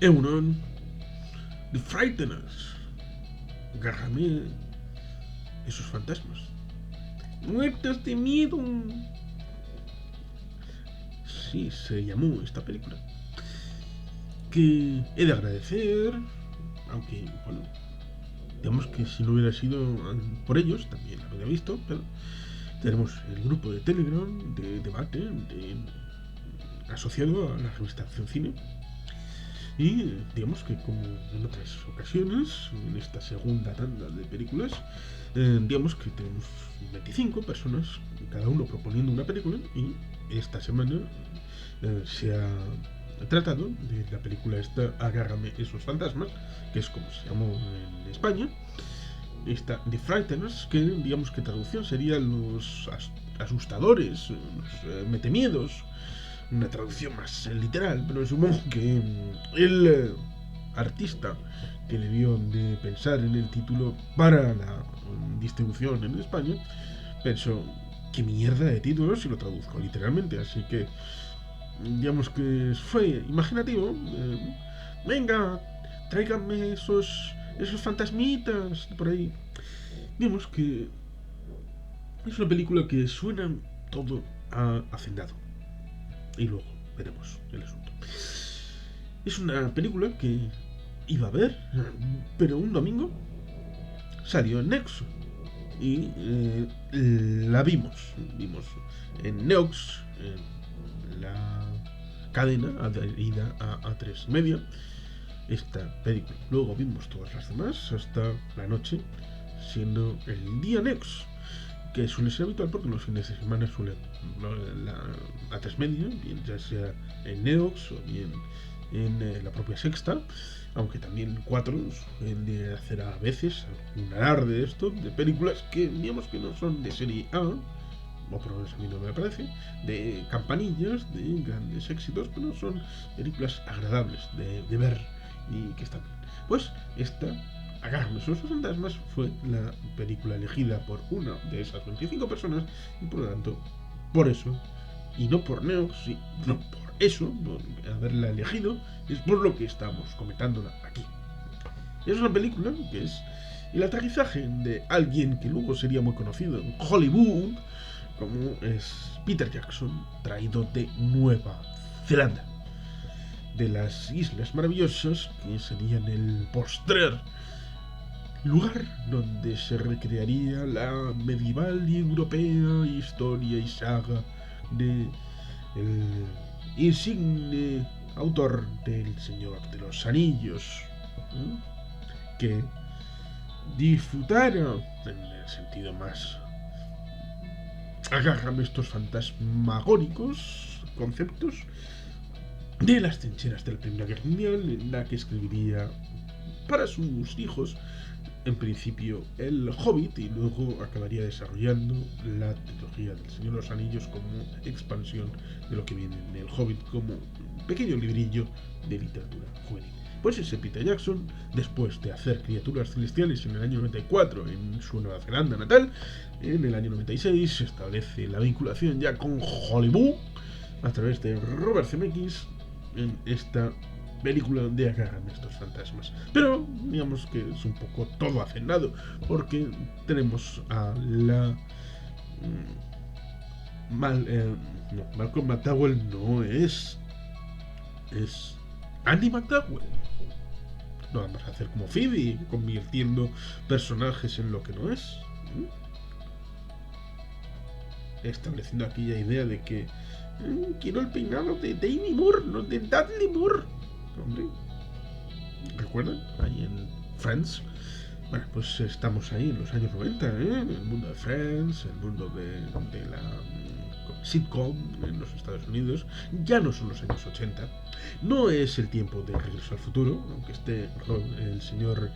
Euron, The Frighteners, Gargamel, esos fantasmas. Muertos de miedo. Sí, se llamó esta película. Que he de agradecer, aunque, bueno, digamos que si no hubiera sido por ellos, también lo habría visto, pero tenemos el grupo de Telegram de debate asociado a la revista Acción Cine. Y digamos que como en otras ocasiones, en esta segunda tanda de películas, digamos que tenemos 25 personas, cada uno proponiendo una película, y esta semana se ha tratado de la película esta Agárrame esos fantasmas, que es como se llamó en España. Esta The Frighteners, que digamos que traducción sería los asustadores, los metemiedos, una traducción más literal, pero supongo que el artista que debió de pensar en el título para la distribución en España pensó, qué mierda de título si lo traduzco literalmente, así que digamos que fue imaginativo. Venga, tráiganme esos fantasmitas por ahí. Digamos que es una película que suena todo a hacendado. Y luego veremos el asunto. Es una película que iba a ver, pero un domingo salió en Nexo. Y la vimos. Vimos en Neox, en la cadena adherida a A3 Media, esta película. Luego vimos todas las demás hasta la noche, siendo el día Nex, que suele ser habitual porque los fines de semana suele la A3 Media, bien ya sea en Neox o bien en la propia Sexta, aunque también 4 suelen hacer a veces un alarde de esto, de películas que digamos que no son de serie A, o por lo menos a mí no me parece, de campanillas, de grandes éxitos, pero son películas agradables de ver y que están bien. Pues esta, Agárrame esos fantasmas, fue la película elegida por una de esas 25 personas y por lo tanto, por eso, y no por Neo, sí, no por eso, por haberla elegido, es por lo que estamos comentándola aquí. Es una película que es el aterrizaje de alguien que luego sería muy conocido en Hollywood, como es Peter Jackson, traído de Nueva Zelanda, de las Islas Maravillosas, que serían el postrer lugar donde se recrearía la medieval y europea historia y saga de el insigne autor del Señor de los Anillos, ¿eh? Que disfrutara, en el sentido más agárrame estos fantasmagóricos conceptos de las trincheras de la Primera Guerra Mundial, en la que escribiría para sus hijos, en principio, el Hobbit, y luego acabaría desarrollando la trilogía del Señor de los Anillos como expansión de lo que viene en el Hobbit como un pequeño librillo de literatura juvenil. Pues ese Peter Jackson, después de hacer Criaturas Celestiales en el año 94 en su Nueva Zelanda natal, en el año 96 se establece la vinculación ya con Hollywood a través de Robert Zemeckis en esta película de Agárrame estos fantasmas. Pero digamos que es un poco todo hacendado, porque tenemos a la no, Malcolm McDowell no es Andy McDowell. No vamos a hacer como Phoebe, convirtiendo personajes en lo que no es. Estableciendo aquella idea de que quiero el peinado de Demi Moore, no de Dudley Moore. Hombre, ¿recuerdan? Ahí en Friends. Bueno, pues estamos ahí en los años 90, en el mundo de Friends, el mundo de la sitcom en los Estados Unidos. Ya no son los años 80. No es el tiempo de Regreso al Futuro, aunque esté el señor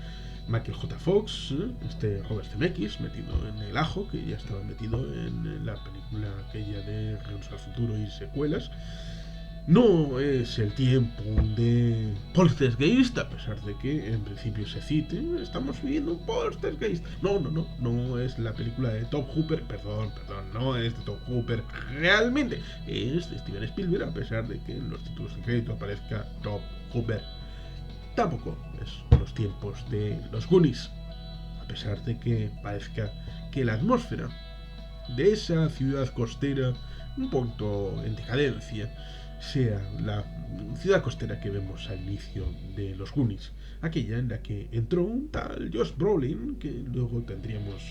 Michael J. Fox, este Robert Zemeckis metido en el ajo, que ya estaba metido en la película aquella de Regreso al Futuro y secuelas. No es el tiempo de Poltergeist, a pesar de que en principio se cite, estamos viviendo un Poltergeist. No es la película de Top Hooper, perdón, no es de Top Hooper, realmente es de Steven Spielberg, a pesar de que en los títulos de crédito aparezca Top Hooper. tampoco es los tiempos de los Goonies, a pesar de que parezca que la atmósfera de esa ciudad costera un poquito en decadencia sea la ciudad costera que vemos al inicio de los Goonies, aquella en la que entró un tal Josh Brolin, que luego tendríamos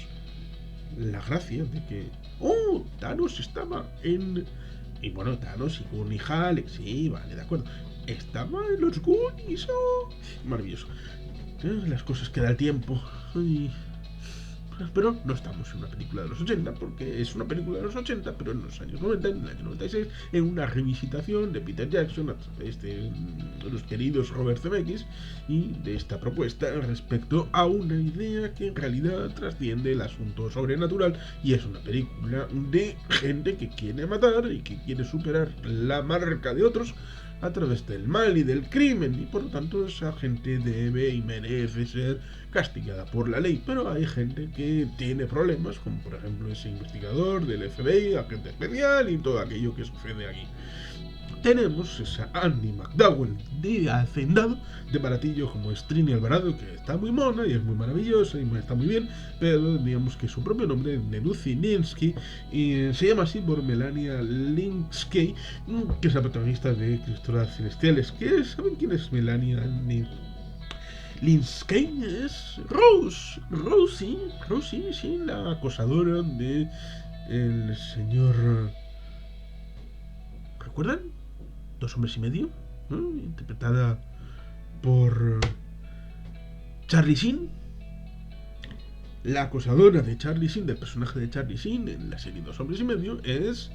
la gracia de que Thanos estaba en... Y bueno, Thanos y Goonie Halleck, sí, vale, de acuerdo, estaba en los Goonies, maravilloso. Las cosas que da el tiempo. Y pero no estamos en una película de los 80, porque es una película de los 80, pero en los años 90, en el año 96, en una revisitación de Peter Jackson a través de los queridos Robert Zemeckis y de esta propuesta respecto a una idea que en realidad trasciende el asunto sobrenatural y es una película de gente que quiere matar y que quiere superar la marca de otros a través del mal y del crimen, y por lo tanto esa gente debe y merece ser castigada por la ley. Pero hay gente que tiene problemas, como por ejemplo ese investigador del FBI, agente especial y todo aquello que sucede aquí. Tenemos esa Andie McDowell de hacendado, de baratillo como es Trini Alvarado, que está muy mona y es muy maravillosa y está muy bien, pero digamos que su propio nombre, Neruzi Linsky, se llama así por Melania Linsky, que es la protagonista de Criaturas Celestiales. ¿Saben quién es Melania Linsky? Es Rosie, sí, la acosadora de el señor... ¿Recuerdan? 2 hombres y medio, ¿no? Interpretada por Charlie Sheen, la acosadora de Charlie Sheen, del personaje de Charlie Sheen en la serie 2 hombres y medio, es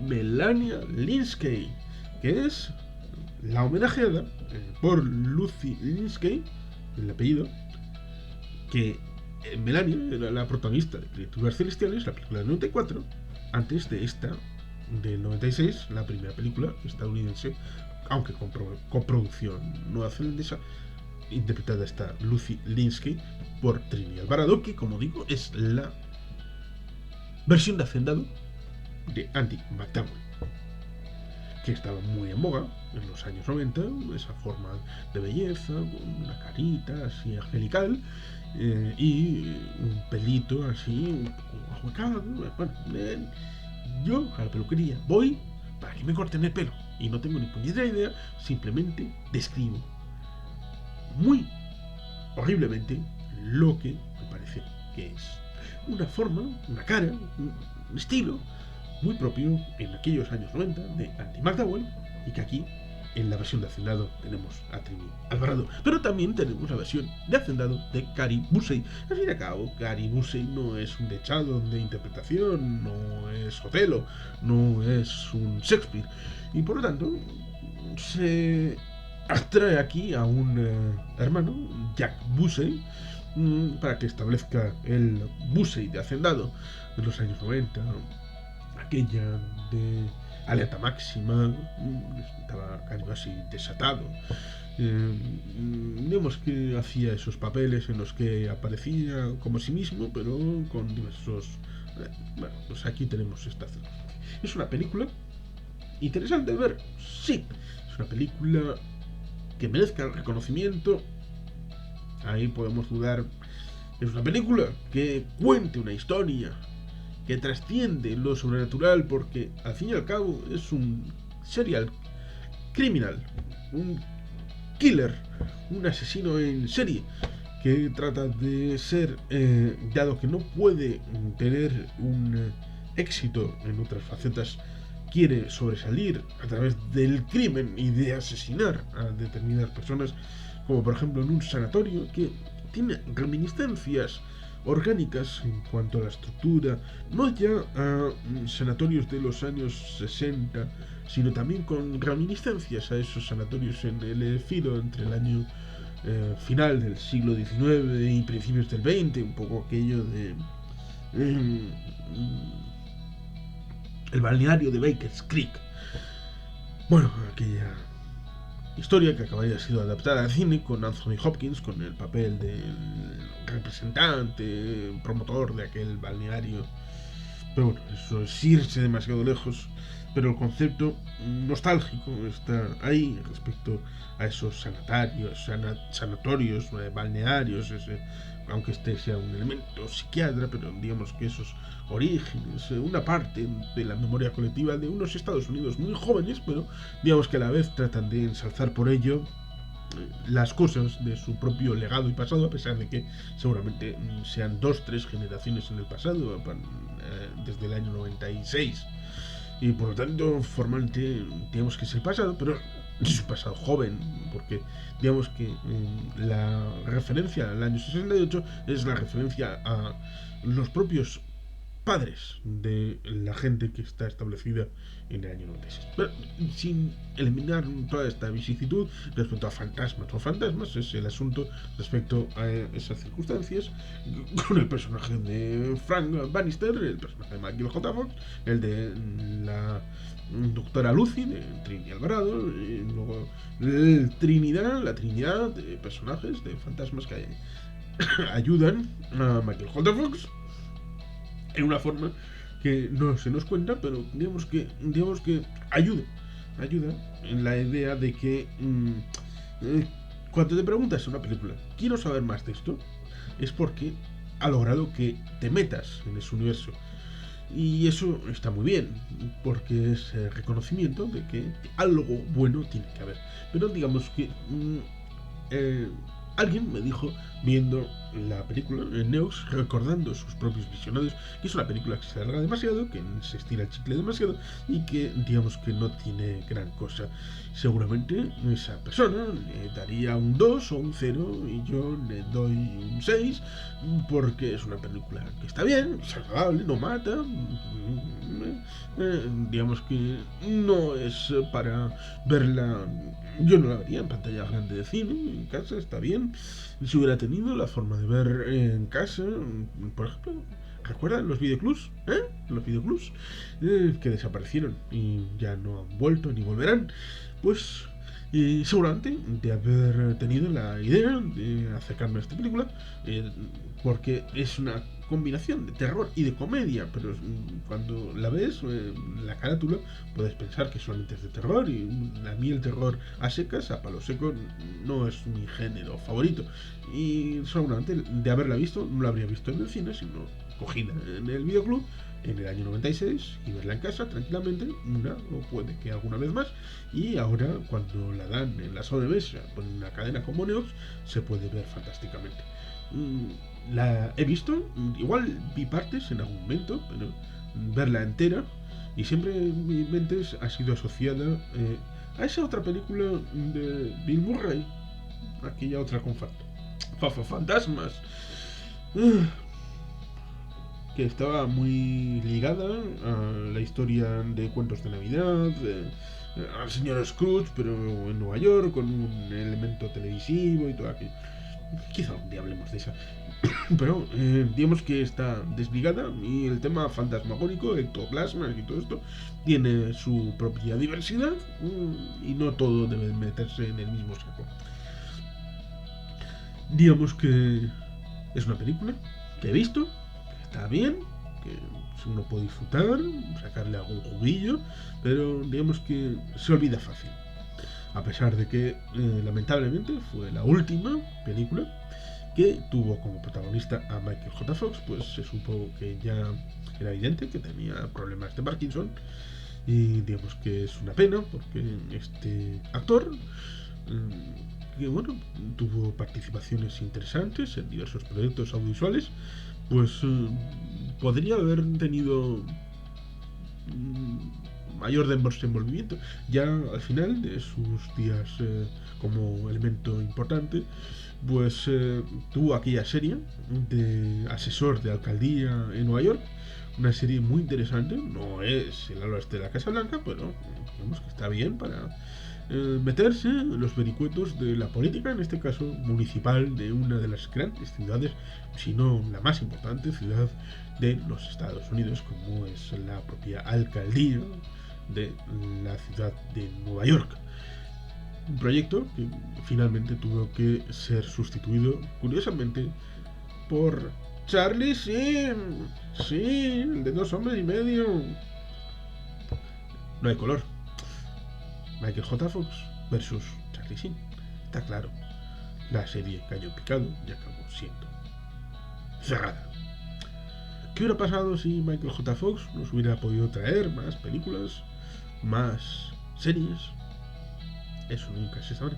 Melania Linsky, que es la homenajeada por Lucy Linsky, el apellido, que Melania era la protagonista de Criaturas Celestiales, la película del 94, antes de esta del 96, la primera película estadounidense, aunque con producción neozelandesa, interpretada esta Lucy Linsky por Trini Alvarado, que como digo es la versión de hacendado de Andie McDowell, que estaba muy en boga en los años 90, esa forma de belleza, con una carita así angelical, y un pelito así, un poco ahuecado. Bueno, yo a la peluquería voy para que me corten el pelo y no tengo ni puñetera idea, simplemente describo muy horriblemente lo que me parece que es una forma, una cara, un estilo muy propio en aquellos años 90 de Andie McDowell, y que aquí en la versión de hacendado tenemos a Trini Alvarado, pero también tenemos la versión de hacendado de Cary Bussey. Al fin y al cabo, Cary Bussey no es un dechado de interpretación, no es Otelo, no es un Shakespeare, y por lo tanto se atrae aquí a un hermano, Jack Bussey, para que establezca el Bussey de hacendado de los años 90, aquella de Alerta Máxima, estaba casi desatado. Digamos que hacía esos papeles en los que aparecía como sí mismo, pero con diversos... Bueno, pues aquí tenemos esta circunstancia. Es una película interesante de ver, sí. Es una película que merezca el reconocimiento. Ahí podemos dudar. Es una película que cuente una historia que trasciende lo sobrenatural, porque al fin y al cabo es un serial criminal, un killer, un asesino en serie que trata de ser, dado que no puede tener un éxito en otras facetas, quiere sobresalir a través del crimen y de asesinar a determinadas personas, como por ejemplo en un sanatorio que tiene reminiscencias orgánicas en cuanto a la estructura, no ya a sanatorios de los años 60, sino también con reminiscencias a esos sanatorios en el filo entre el año final del siglo XIX y principios del XX, un poco aquello de el balneario de Baker's Creek. Bueno, aquella historia que acabaría siendo adaptada al cine con Anthony Hopkins, con el papel del representante, promotor de aquel balneario Pero bueno, eso es irse demasiado lejos. Pero el concepto nostálgico está ahí respecto a esos sanatorios, balnearios, aunque este sea un elemento psiquiatra, pero digamos que esos orígenes, una parte de la memoria colectiva de unos Estados Unidos muy jóvenes, pero digamos que a la vez tratan de ensalzar por ello las cosas de su propio legado y pasado, a pesar de que seguramente sean 2 o 3 generaciones en el pasado, desde el año 96. Y por lo tanto, formalmente, digamos que es el pasado, pero es un pasado joven, porque digamos que la referencia al año 68 es la referencia a los propios padres de la gente que está establecida en el año 96. Pero sin eliminar toda esta vicisitud respecto a fantasmas o fantasmas, es el asunto respecto a esas circunstancias con el personaje de Frank Bannister, el personaje de Michael J. Fox, el de la doctora Lucy de Trinity Alvarado, y luego la trinidad de personajes, de fantasmas que ayudan a Michael J. Fox en una forma que no se nos cuenta, pero digamos que ayuda en la idea de que cuando te preguntas en una película, quiero saber más de esto, es porque ha logrado que te metas en ese universo. Y eso está muy bien, porque es reconocimiento de que algo bueno tiene que haber. Pero digamos que eh, alguien me dijo, viendo la película en Neox, recordando sus propios visionados, que es una película que se alarga demasiado, que se estira el chicle demasiado y que digamos que no tiene gran cosa. Seguramente esa persona le daría un 2 o un 0 y yo le doy un 6 porque es una película que está bien, es agradable, no mata, digamos que no es para verla. Yo no la vería en pantalla grande de cine, en casa está bien. Si hubiera tenido la forma de ver en casa, por ejemplo, ¿recuerdan los videoclubs? Los videoclubs que desaparecieron y ya no han vuelto ni volverán. Pues seguramente de haber tenido la idea de acercarme a esta película, porque es una combinación de terror y de comedia, pero cuando la ves, la carátula, puedes pensar que solamente es de terror, y a mí el terror a secas, a palo seco, no es mi género favorito. Y seguramente de haberla visto, no la habría visto en el cine, sino cogida en el videoclub en el año 96 y verla en casa tranquilamente, una o puede que alguna vez más, y ahora cuando la dan en la sobremesa con una cadena como Neox se puede ver fantásticamente. La he visto, igual vi partes en algún momento, pero verla entera, y siempre en mi mente ha sido asociada a esa otra película de Bill Murray, aquella otra con fantasmas, que estaba muy ligada a la historia de cuentos de Navidad, al señor Scrooge, pero en Nueva York, con un elemento televisivo y todo aquello. Quizá un día hablemos de esa. Pero digamos que está desligada, y el tema fantasmagórico, ectoplasmas y todo esto, tiene su propia diversidad, y no todo debe meterse en el mismo saco. Digamos que es una película que he visto, que está bien, que uno puede disfrutar, sacarle algún juguillo, pero digamos que se olvida fácil. A pesar de que lamentablemente fue la última película que tuvo como protagonista a Michael J. Fox, pues se supo que ya era evidente que tenía problemas de Parkinson, y digamos que es una pena porque este actor, que bueno, tuvo participaciones interesantes en diversos proyectos audiovisuales, pues podría haber tenido mayor desenvolvimiento ya al final de sus días como elemento importante. Pues tuvo aquella serie de asesor de alcaldía en Nueva York, una serie muy interesante. No es el ala de la Casa Blanca, pero digamos que está bien para meterse en los vericuetos de la política, en este caso municipal, de una de las grandes ciudades, si no la más importante ciudad de los Estados Unidos, como es la propia alcaldía de la ciudad de Nueva York. Un proyecto que finalmente tuvo que ser sustituido, curiosamente, por Charlie Sheen. Sí, el de 2 hombres y medio. No hay color. Michael J. Fox versus Charlie Sheen. Está claro. La serie cayó en picado y acabó siendo cerrada. ¿Qué hubiera pasado si Michael J. Fox nos hubiera podido traer más películas, más series? Eso nunca se sabrá.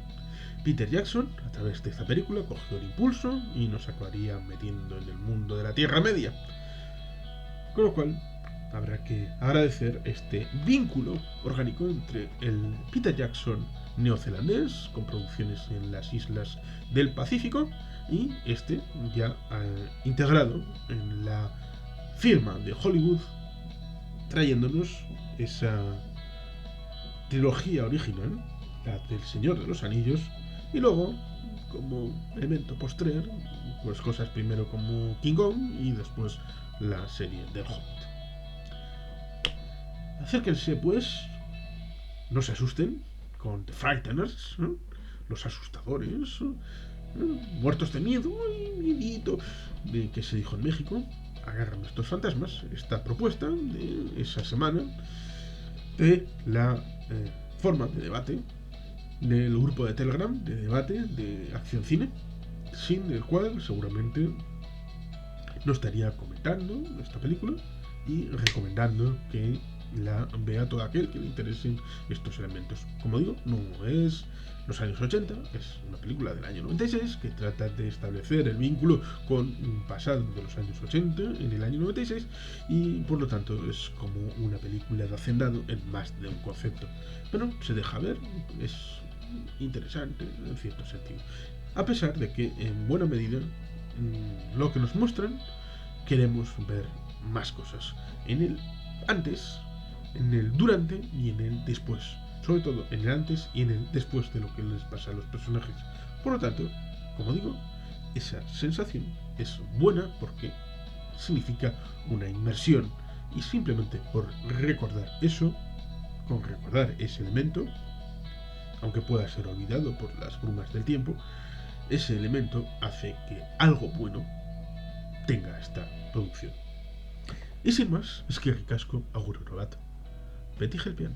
Peter Jackson, a través de esta película, cogió el impulso y nos acabaría metiendo en el mundo de la Tierra Media. Con lo cual, habrá que agradecer este vínculo orgánico entre el Peter Jackson neozelandés, con producciones en las islas del Pacífico, y este ya integrado en la firma de Hollywood, trayéndonos esa trilogía original, la del Señor de los Anillos, y luego, como elemento postrer, pues cosas primero como King Kong y después la serie del Hobbit. Acérquense pues, no se asusten con The Frighteners, ¿no? Los asustadores, muertos de miedo, miedito, de que se dijo en México. Agarran estos fantasmas, esta propuesta de esa semana de la forma de debate del grupo de Telegram de debate de Acción Cine, sin el cual seguramente no estaría comentando esta película y recomendando que la vea todo aquel que le interesen estos elementos. Como digo, no es los años 80, es una película del año 96 que trata de establecer el vínculo con un pasado de los años 80 en el año 96 y por lo tanto es como una película de hacendado en más de un concepto. Pero se deja ver, es interesante en cierto sentido. A pesar de que en buena medida lo que nos muestran queremos ver más cosas. En el antes, en el durante y en el después. Sobre todo en el antes y en el después de lo que les pasa a los personajes. Por lo tanto, como digo, esa sensación es buena porque significa una inmersión. Y simplemente por recordar eso, con recordar ese elemento, aunque pueda ser olvidado por las brumas del tiempo, ese elemento hace que algo bueno tenga esta producción. Y sin más, es que ricasco, agur bat. Beti Gelpian.